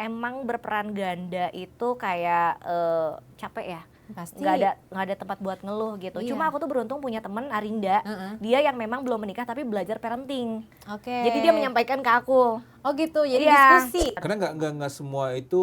emang berperan ganda itu kayak capek ya. Pasti. Nggak ada tempat buat ngeluh gitu. Iya. Cuma aku tuh beruntung punya temen Arinda, dia yang memang belum menikah tapi belajar parenting. Oke. Jadi dia menyampaikan ke aku. Oh gitu, jadi Iya. diskusi. Karena nggak semua itu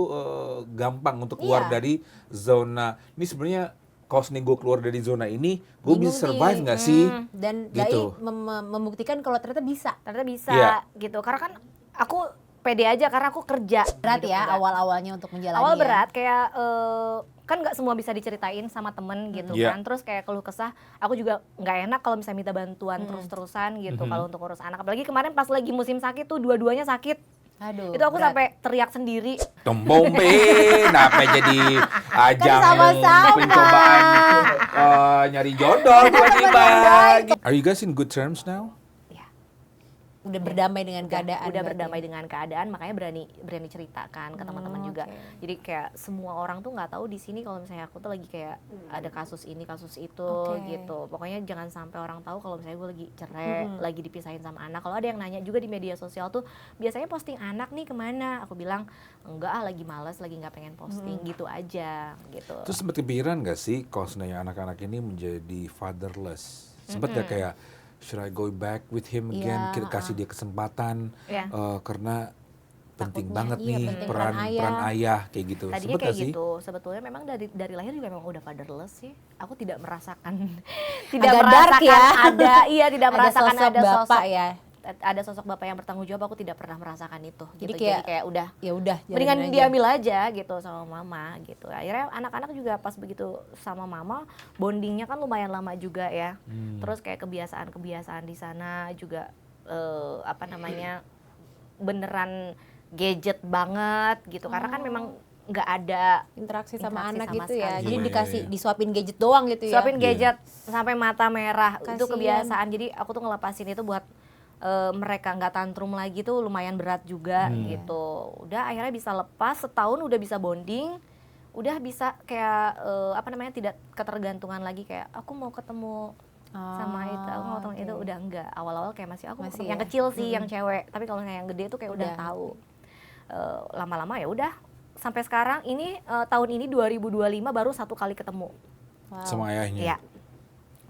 gampang untuk keluar Iya. dari zona. Ini sebenarnya kalau nih gue keluar dari zona ini, gue Bingung bisa survive nih. nggak sih? Dan Gitu. Dai membuktikan kalau ternyata bisa. Ternyata bisa Iya. gitu. Karena kan aku pede aja karena aku kerja. Berat gitu, ya enggak. awal-awalnya untuk menjalani. Awal ya. berat kayak kan nggak semua bisa diceritain sama temen gitu Iya. kan. Terus kayak keluh kesah, aku juga nggak enak kalau misalnya minta bantuan terus-terusan gitu kalau untuk urus anak. Apalagi kemarin pas lagi musim sakit tuh dua-duanya sakit. Aduh. Itu aku berat. sampai teriak sendiri. Tombombe, kenapa jadi ajang sama-sama. pencobaan nyari jodoh tiba-tiba? Are you guys in good terms now? Udah berdamai dengan keadaan. Udah berarti. berdamai dengan keadaan, makanya berani ceritakan ke teman-teman juga. oke. Jadi kayak semua orang tuh nggak tahu di sini kalau misalnya aku tuh lagi kayak ada kasus ini kasus itu Oke. gitu. Pokoknya jangan sampai orang tahu kalau misalnya gue lagi cerai, lagi dipisahin sama anak. Kalau ada yang nanya juga di media sosial tuh biasanya posting anak nih kemana? Aku bilang enggak lagi males, lagi nggak pengen posting gitu aja gitu. Terus sempat kepikiran nggak sih kalau sebenarnya anak-anak ini menjadi fatherless? Sempat nggak kayak should I go back with him again? Iya, Kita kasih dia kesempatan Iya. Karena penting Takutnya, banget iya, nih penting peran ayah kayak gitu. Tadinya Sempet kayak nggak sih? gitu. Sebetulnya memang dari lahir juga memang udah fatherless sih. Aku tidak merasakan Agak dark ya. tidak merasakan sosok ada bapak sosok ya. ada sosok bapak yang bertanggung jawab. Aku tidak pernah merasakan itu. Jadi gitu. kayak udah Ya udah. mendingan jalanin aja. diambil aja gitu sama mama gitu. Akhirnya anak-anak juga pas begitu sama mama bondingnya kan lumayan lama juga ya. Terus kayak kebiasaan di sana juga beneran gadget banget gitu. Karena kan memang nggak ada Interaksi sama interaksi anak sama gitu ya. sekali. Jadi Iya, dikasih iya. disuapin gadget doang gitu ya. suapin gadget sampai mata merah. Itu Kasian. kebiasaan. Jadi aku tuh ngelepasin itu buat mereka nggak tantrum lagi tuh lumayan berat juga gitu. Udah akhirnya bisa lepas, setahun udah bisa bonding, udah bisa kayak tidak ketergantungan lagi kayak aku mau ketemu sama itu, aku mau ketemu itu, udah enggak. Awal-awal kayak masih Masih yang ya? kecil sih yang cewek, tapi kalau yang gede tuh kayak udah Udah. tahu. Lama-lama ya udah sampai sekarang ini tahun ini 2025 baru satu kali ketemu. Wow. Sama ayahnya. Iya.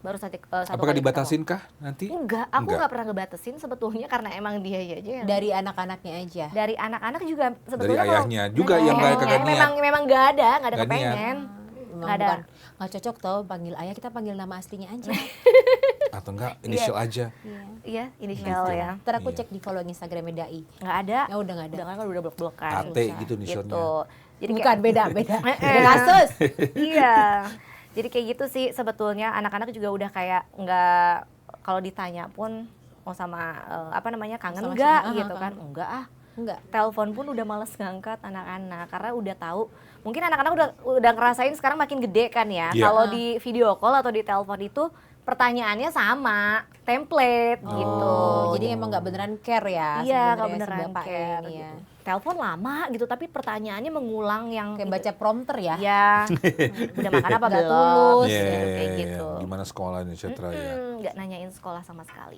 Baru satu Apakah kali dibatasin ketemu. kah nanti? Enggak, aku Enggak. nggak pernah ngebatasin sebetulnya karena emang dia aja yang Dari anak-anaknya aja. dari anak-anak juga Dari sebetulnya kalau- ayahnya juga dari yang nggak ayahnya. kagak niat. memang nggak ada Nggak niat. kepengen. Memang Nggak ada. bukan nggak cocok tau panggil ayah, kita panggil nama aslinya aja. Atau enggak initial aja. Iya, inisial Gitu. ya. Ntar aku Iya. cek di follow Instagramnya Dai. Nggak ada. Ya udah nggak ada. Udah blok-blokan. AT gitu inisialnya. Gitu. Jadi Bukan beda. Beda kasus. Iya. Jadi kayak gitu sih sebetulnya anak-anak juga udah kayak nggak, kalau ditanya pun mau sama kangen Sama nggak siapa? gitu kan? Enggak ah. Enggak. Telepon pun udah males ngangkat anak-anak karena udah tahu. Mungkin anak-anak udah ngerasain sekarang makin gede kan ya. Iya. Kalau di video call atau di telepon itu pertanyaannya sama, template gitu. Jadi emang nggak beneran care ya. Iya, sebenarnya nggak si beneran bapaknya care ini ya. gitu. Telepon lama gitu tapi pertanyaannya mengulang yang Kayak baca prompter ya. ya udah makan apa Nggak belum? tulus. Iya, Kayak iya, gitu. iya. Gimana sekolahnya, etc. ya. Nggak nanyain sekolah sama sekali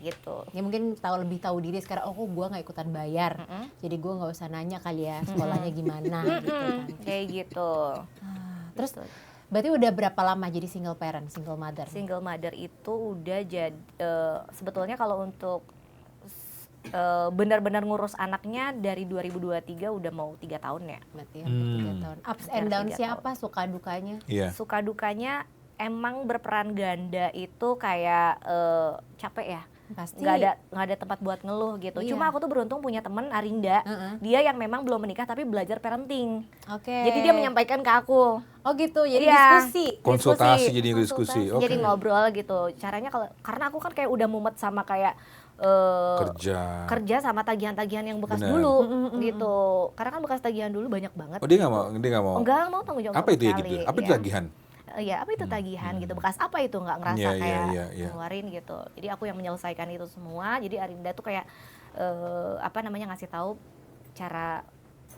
gitu. Ya mungkin lebih tahu diri sekarang. Oh, gue nggak ikutan bayar. Jadi gue nggak usah nanya kali ya sekolahnya gimana gitu kan. Kayak gitu. Terus berarti udah berapa lama jadi single parent, single mother? Single mother itu udah jadi sebetulnya kalau untuk benar-benar ngurus anaknya dari 2023 udah mau 3 tahun ya. Berarti hampir 3 tahun. Ups and Hampir downs-nya 3 apa? Suka dukanya? Iya. Suka dukanya emang berperan ganda itu kayak capek ya. Pasti. Nggak ada tempat buat ngeluh gitu. Iya. Cuma aku tuh beruntung punya temen Arinda, dia yang memang belum menikah tapi belajar parenting. Oke. Jadi dia menyampaikan ke aku. Oh gitu, jadi Iya. diskusi. Konsultasi, jadi diskusi. Oke. Jadi ngobrol gitu. Caranya karena aku kan kayak udah mumet sama kayak kerja sama tagihan-tagihan yang bekas Benar. dulu gitu. Karena kan bekas tagihan dulu banyak banget. Oh, dia nggak mau. Enggak mau tanggung jawab Apa sama itu ya sekali. gitu? Apa itu Iya. tagihan? Iya, apa itu tagihan gitu, bekas apa itu nggak ngerasa Iya, iya, kayak iya. ngeluarin gitu. Jadi aku yang menyelesaikan itu semua. Jadi Arinda tuh kayak ngasih tahu cara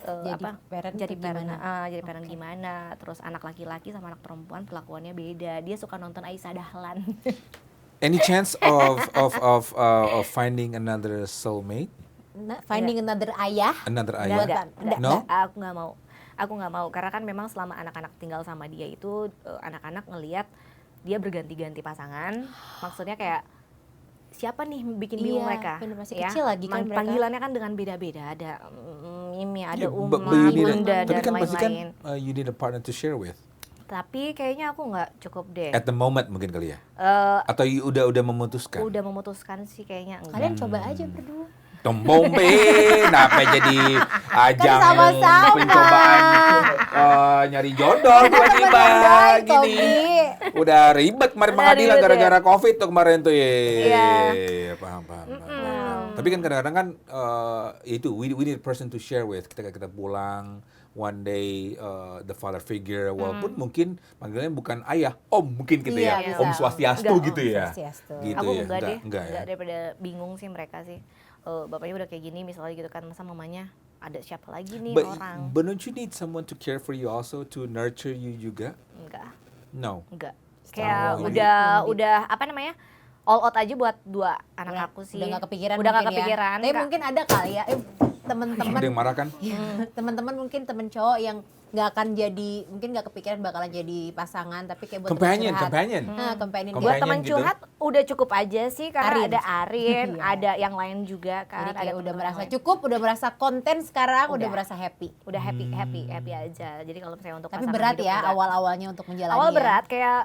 Jadi parent jadi tuh parent, gimana? jadi parent gimana. Terus anak laki-laki sama anak perempuan perlakuannya beda. Dia suka nonton Aisyah Dahlan. Any chance of finding another soulmate? Finding another ayah. Another Enggak, ayah? enggak. No? Aku nggak mau karena kan memang selama anak-anak tinggal sama dia itu anak-anak ngelihat dia berganti-ganti pasangan, maksudnya kayak siapa nih bikin bingung Iya, mereka? bener, masih ya? kecil lagi kan mereka. Panggilannya kan dengan beda-beda, ada Mimi, ada Yeah, Uma, but you need Bunda tapi dan kan pasti kan lain-lain. you need a partner to share with. Tapi kayaknya aku nggak cukup deh. At the moment mungkin kali ya? Eh, Atau udah memutuskan? udah memutuskan sih kayaknya enggak. Kalian coba aja berdua. Tombombe, kenapa jadi ajang sama-sama. pencobaan nyari jodoh tiba-tiba gini. Tobi. Udah ribet kemarin Udah pengadilan ribet ya. gara-gara COVID tuh kemarin tuh ya. Iya. Paham. Tapi kan kadang-kadang kan itu we need a person to share with. Kita pulang one day the father figure walaupun mungkin panggilannya bukan ayah, om mungkin gitu Iya, ya. bisa. Om Swastiastu Enggak, gitu Om ya. Swastiastu. Gitu Aku ya. enggak deh, Enggak ya. daripada bingung sih mereka sih. Bapaknya udah kayak gini misalnya gitu kan, masa mamanya ada siapa lagi nih orang? But don't you need someone to care for you also, to nurture you juga? Enggak. No. Enggak. Kayak Oh, udah apa namanya? All out aja buat dua anak aku sih. Udah gak kepikiran Udah nggak mungkin ya. kepikiran. Tapi Kak. mungkin ada kali ya teman-teman. Ada yang marah kan? Teman-teman mungkin temen cowok yang nggak akan jadi, mungkin nggak kepikiran bakalan jadi pasangan, tapi kayak buat temen Companion. curhat. Companion. Nah, companion. Companion. Buat teman gitu. curhat udah cukup aja sih karena Arin. ada Arin, Iya. ada yang lain juga kan. Jadi ada kayak udah teman-teman merasa lain. cukup, udah merasa konten sekarang, udah Udah. merasa happy. Udah happy aja. Jadi kalau misalnya untuk Tapi pasangan berat hidup ya enggak. awal-awalnya untuk menjalani. Awal ya. berat kayak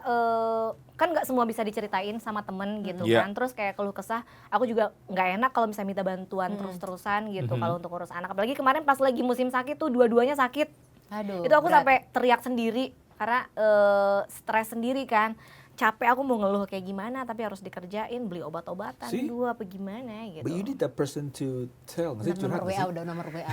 kan nggak semua bisa diceritain sama temen gitu Iya. kan. Terus kayak keluh kesah, aku juga nggak enak kalau misalnya minta bantuan terus-terusan gitu kalau untuk urus anak. Apalagi kemarin pas lagi musim sakit tuh dua-duanya sakit. Aduh. Itu aku berat. sampai teriak sendiri karena stres sendiri kan. Capek aku mau ngeluh kayak gimana tapi harus dikerjain, beli obat-obatan See? dulu apa gimana gitu. But you need that person to tell. Nggak sih nomor curhat WA nggak sih? udah nomor WA.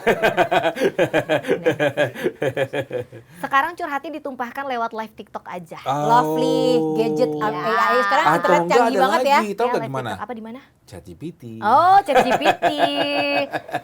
Sekarang curhatnya ditumpahkan lewat live TikTok aja. Lovely gadget Iya. AI sekarang Atau internet enggak canggih ada banget ya. lagi, tahu Ya, nggak live gimana? TikTok apa di mana? ChatGPT. Oh, ChatGPT.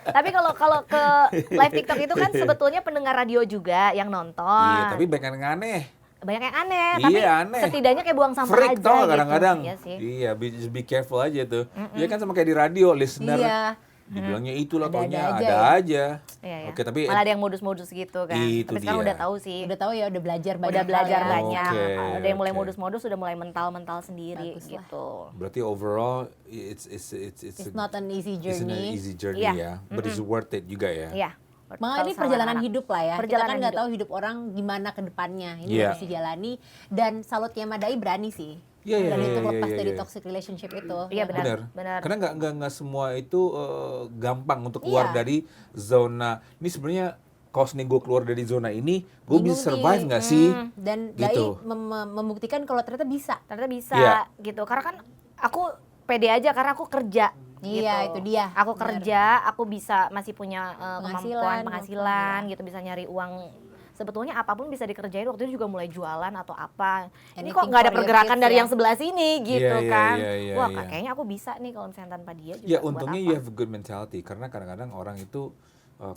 Tapi kalau ke live TikTok itu kan sebetulnya pendengar radio juga yang nonton. Iya, tapi banyak yang aneh. Banyak yang aneh, Iya, tapi aneh. setidaknya kayak buang sampah Freak aja tau gitu. kadang-kadang. Iya sih. Iya, just be careful aja tuh. Iya kan sama kayak di radio, listener. Iya. Dibilangnya itulah Ada-ada pokoknya, aja ada ya. aja. Iya, iya. Oke, tapi malah ada yang modus-modus gitu kan. Itu Tapi sekarang dia. udah tahu sih. Udah tahu ya, udah belajar banyak. Udah belajar hal ya. banyak. Oke, Ada yang mulai oke. modus-modus, udah mulai mental-mental sendiri Bagus lah. gitu. berarti overall it's It's not an easy it's an journey. easy journey Iya. ya. But it's worth it juga ya. Iya. Makanya ini Kalau perjalanan sama hidup lah ya. Perjalanan Kita kan nggak hidup. tahu hidup orang gimana ke depannya. Ini Iya. harus dijalani. Dan salutnya Madai berani sih. Iya, iya, Berani iya, untuk iya, lepas iya, dari iya. toxic relationship itu. Iya, benar. Benar. Karena nggak semua itu gampang untuk keluar Iya. dari zona. Ini sebenarnya kalau nih gue keluar dari zona ini, gue Bingung bisa survive nih. nggak sih? Dan Gitu. Dai membuktikan kalau ternyata bisa. Ternyata bisa Iya. gitu. Karena kan aku pede aja karena aku kerja. Iya, gitu. itu dia. Aku Benar. kerja, aku bisa masih punya Penghasilan, penghasilan gitu, bisa nyari uang. Sebetulnya apapun bisa dikerjain. Waktu itu juga mulai jualan atau apa. Ini kok Anything nggak ada for your pergerakan kids dari ya. yang sebelah sini gitu Iya, iya, kan. iya, iya, Wah, iya. kayaknya aku bisa nih kalau misalnya tanpa dia juga. Ya buat untungnya apa. you have a good mentality karena kadang-kadang orang itu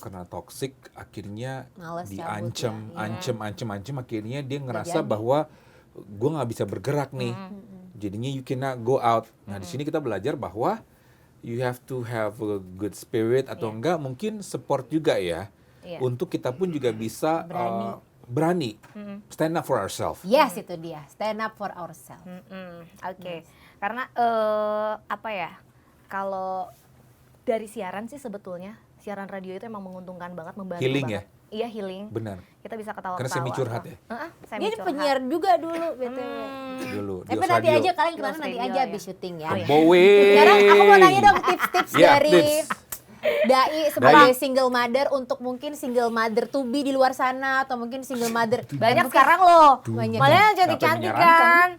karena toxic akhirnya Males diancam, cabut ya. ancam akhirnya dia ngerasa jadi. bahwa gue nggak bisa bergerak nih. Jadinya you cannot go out. Nah di sini kita belajar bahwa you have to have a good spirit atau enggak mungkin support juga ya. Iya. Untuk kita pun juga bisa berani stand up for ourselves. Yes, itu dia. Stand up for ourselves. Oke. Karena apa ya? Kalau dari siaran sih sebetulnya siaran radio itu emang menguntungkan banget, membantu Healing banget. Iya, healing. Benar. Kita bisa ketawa-ketawa. Karena semi curhat ya? Dia ini penyiar juga dulu, BTW. Dulu di Tapi Os nanti Radio. aja kalian kemana Di Os nanti Radio, aja ya. habis syuting ya. Bowe. Sekarang aku mau nanya dong tips-tips Ya, dari tips. Dai sebagai single mother untuk mungkin single mother to be di luar sana atau mungkin single mother Banyak sekarang loh. Banyak. Malah yang Kenapa cantik-cantik menyarankan? kan.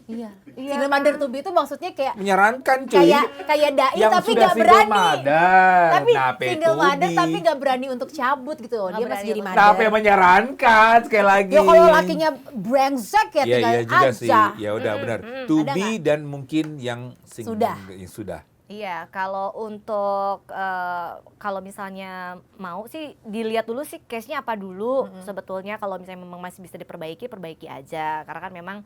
Iya. Single mother to be itu maksudnya kayak Menyarankan cuy. kayak Dai yang tapi sudah gak single berani. mother. Tapi Nape single tuh mother di- tapi gak berani untuk cabut gitu. Dia berani masih jadi untuk- mother. Nape menyarankan sekali lagi. Ya kalau lakinya brengsek ya Iya tinggal iya juga aja. sih. Ya udah benar. To Ada be dan mungkin yang Sudah. Yang sudah. Iya, kalau untuk kalau misalnya mau sih dilihat dulu sih case-nya apa dulu. Sebetulnya kalau misalnya memang masih bisa diperbaiki, perbaiki aja. Karena kan memang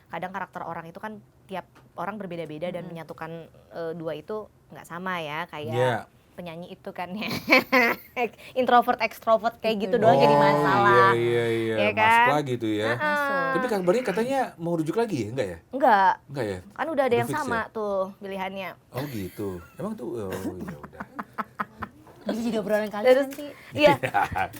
kadang karakter orang itu kan tiap orang berbeda-beda dan menyatukan dua itu nggak sama ya. Kayak Iya. penyanyi itu kan ya. Introvert ekstrovert kayak gitu doang Oh, jadi masalah. Iya. Ya Masuk kan? lagi tuh ya. Masuk. Tapi kabarnya katanya mau rujuk lagi ya? Enggak ya? Enggak, Enggak ya? kan udah ada Udah yang fix sama ya? tuh pilihannya. Oh gitu. Emang tuh ya udah. Bisa jadi obrolan kalian Terus, nanti. iya.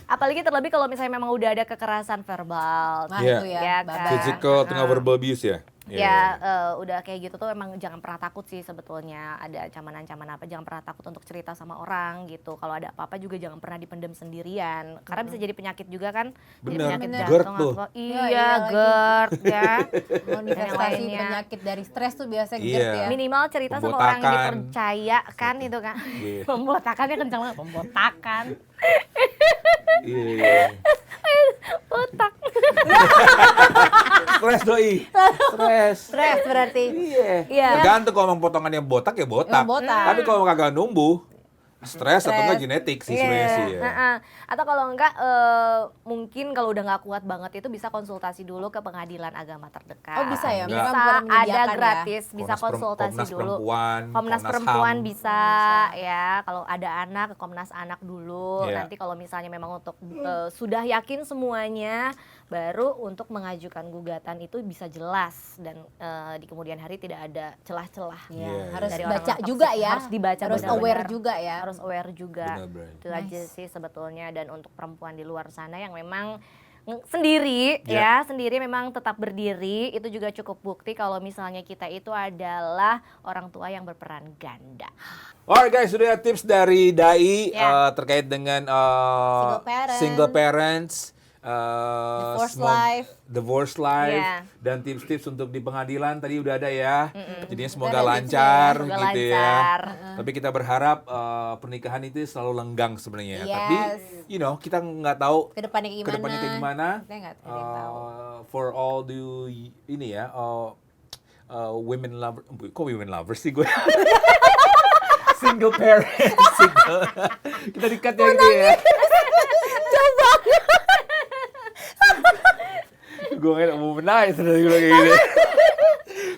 Apalagi terlebih kalau misalnya memang udah ada kekerasan verbal. Wah Iya. itu ya, Iya Baba. kan? Physical tengah verbal abuse ya? Ya, udah kayak gitu tuh emang jangan pernah takut sih sebetulnya. Ada ancaman-ancaman apa, jangan pernah takut untuk cerita sama orang gitu. Kalau ada apa-apa juga jangan pernah dipendam sendirian. Karena bisa jadi penyakit juga kan. Jadi Bener, penyakit bener. GERD jantung tuh. apa. Iya Iya, lagi. GERD ya. Manifestasi lainnya. penyakit dari stres tuh biasa Iya. GERD ya. Minimal cerita sama orang yang Pembotakan. dipercaya kan itu kan. Iya. Pembotakannya kencang banget, pembotakan. Iya. Botak. Stres doi. Stres. Stres berarti. Iya. Iya. Tergantung kalau emang potongannya botak ya botak. Emang botak. Tapi kalau kagak numbuh, stres atau enggak genetik sih sebenarnya Iya. sih ya. Heeh. Atau kalau enggak mungkin kalau udah nggak kuat banget itu bisa konsultasi dulu ke pengadilan agama terdekat. Oh, bisa ya? Bisa, Memang pernah ada menyediakan ya? gratis, bisa konsultasi Komnas dulu. Perempuan, Komnas Komnas Perempuan HAM. bisa ya. Kalau ada anak ke Komnas Anak dulu. Iya. Nanti kalau misalnya memang untuk sudah yakin semuanya, baru untuk mengajukan gugatan itu bisa jelas dan di kemudian hari tidak ada celah-celah. Iya, Iya, harus dari baca orang-orang juga toksik. ya. Harus dibaca Harus benar-benar. aware juga ya. Harus aware juga. Benar, Bray. Itu aja Nice. sih sebetulnya. Dan untuk perempuan di luar sana yang memang sendiri Ya. ya, sendiri memang tetap berdiri, itu juga cukup bukti kalau misalnya kita itu adalah orang tua yang berperan ganda. Alright guys, sudah tips dari Dai Ya. terkait dengan Single parent. parents, divorce life, Ya. dan tips-tips untuk di pengadilan tadi udah ada ya. Jadinya semoga Udah ada lancar tipsnya. gitu Semoga ya. lancar. Tapi kita berharap pernikahan itu selalu lenggang sebenarnya. Yes. Tapi kita nggak tahu Kedepannya kayak gimana? kedepannya kayak gimana. Kita nggak ada yang tahu. For all the ini ya, women lover, kok women lovers sih gue? Single parent, single. Kita dikat ya gitu ya. Coba. Gue nggak mau menangis tadi gue kayak gini.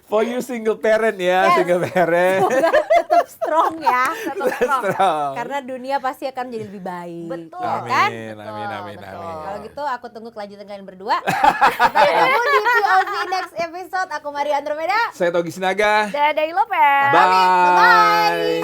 For you single parent ya, Yes. single parent. Semoga tetap strong ya. Tetap strong. Strong. Karena dunia pasti akan menjadi lebih baik. Betul Amin, kan? amin. Kalau gitu aku tunggu kelanjutan kalian berdua. Kita ketemu di POV next episode. Aku Maria Andromeda. Saya Togi Sinaga. Dadah Lopez. Bye.